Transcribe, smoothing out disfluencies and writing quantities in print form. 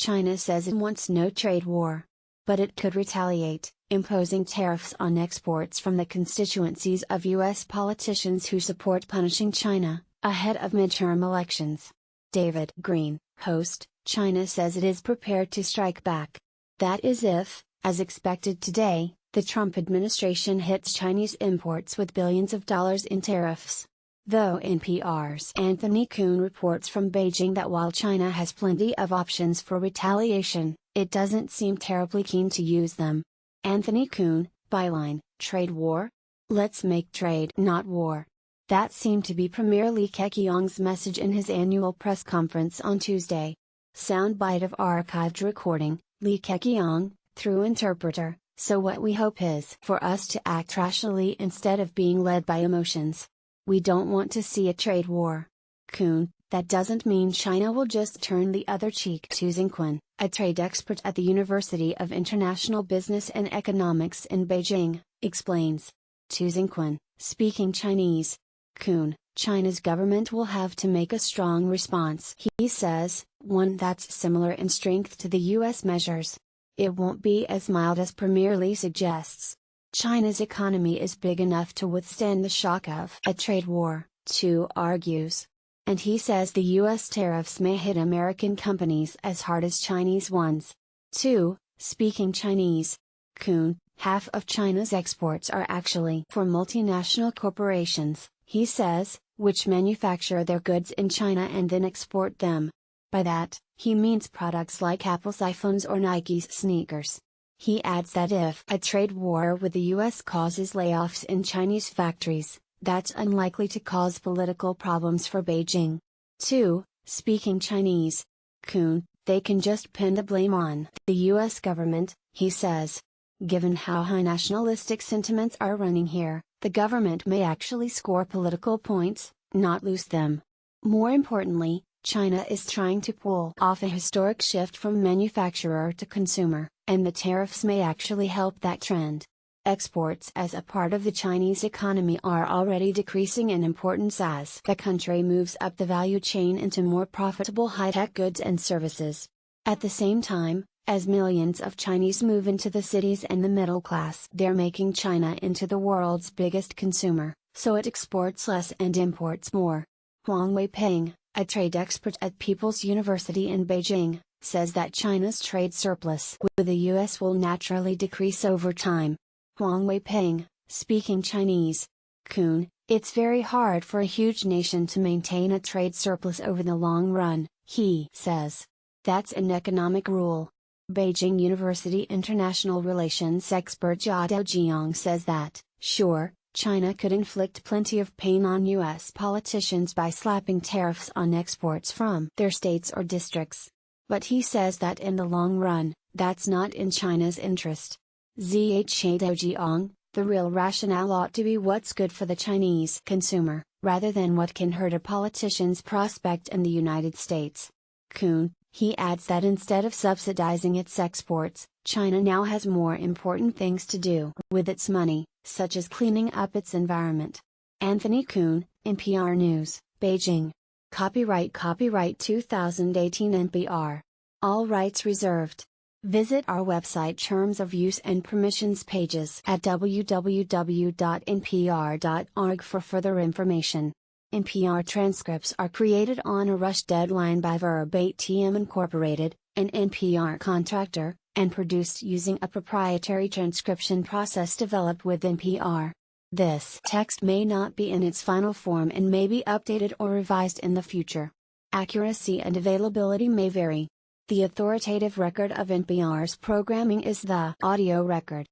China says it wants no trade war. But it could retaliate, imposing tariffs on exports from the constituencies of U.S. politicians who support punishing China, ahead of midterm elections. David Green, host, China says it is prepared to strike back. That is if, as expected today, the Trump administration hits Chinese imports with billions of dollars in tariffs. Though NPR's Anthony Kuhn reports from Beijing that while China has plenty of options for retaliation, it doesn't seem terribly keen to use them. Anthony Kuhn, byline, trade war? Let's make trade not war. That seemed to be Premier Li Keqiang's message in his annual press conference on Tuesday. Soundbite of archived recording, Li Keqiang, through interpreter, so what we hope is for us to act rationally instead of being led by emotions. We don't want to see a trade war. Kuhn, that doesn't mean China will just turn the other cheek. Tu Zingquan, a trade expert at the University of International Business and Economics in Beijing, explains. Tu Zingquan, speaking Chinese. Kuhn, China's government will have to make a strong response. He says, one that's similar in strength to the U.S. measures. It won't be as mild as Premier Li suggests. China's economy is big enough to withstand the shock of a trade war, Tu argues. And he says the U.S. tariffs may hit American companies as hard as Chinese ones. Tu, speaking Chinese. Kuhn, half of China's exports are actually for multinational corporations, he says, which manufacture their goods in China and then export them. By that, he means products like Apple's iPhones or Nike's sneakers. He adds that if a trade war with the U.S. causes layoffs in Chinese factories, that's unlikely to cause political problems for Beijing. 2. Speaking Chinese. Kuhn, they can just pin the blame on the U.S. government, he says. Given how high nationalistic sentiments are running here, the government may actually score political points, not lose them. More importantly, China is trying to pull off a historic shift from manufacturer to consumer, and the tariffs may actually help that trend. Exports as a part of the Chinese economy are already decreasing in importance as the country moves up the value chain into more profitable high-tech goods and services. At the same time, as millions of Chinese move into the cities and the middle class, they're making China into the world's biggest consumer, so it exports less and imports more. Huang Weipeng, a trade expert at People's University in Beijing, says that China's trade surplus with the U.S. will naturally decrease over time. Huang Weipeng, speaking Chinese. Kuhn, it's very hard for a huge nation to maintain a trade surplus over the long run, he says. That's an economic rule. Beijing University International Relations expert Jia Daojiang says that, sure, China could inflict plenty of pain on U.S. politicians by slapping tariffs on exports from their states or districts. But he says that in the long run, that's not in China's interest. Zha Daojiang, the real rationale ought to be what's good for the Chinese consumer, rather than what can hurt a politician's prospect in the United States. Kuhn, he adds that instead of subsidizing its exports, China now has more important things to do with its money, such as cleaning up its environment. Anthony Kuhn, NPR News, Beijing. Copyright 2018 NPR. All rights reserved. Visit our website Terms of Use and Permissions pages at www.npr.org for further information. NPR transcripts are created on a rush deadline by Verbatim Incorporated, an NPR contractor, and produced using a proprietary transcription process developed with NPR. This text may not be in its final form and may be updated or revised in the future. Accuracy and availability may vary. The authoritative record of NPR's programming is the audio record.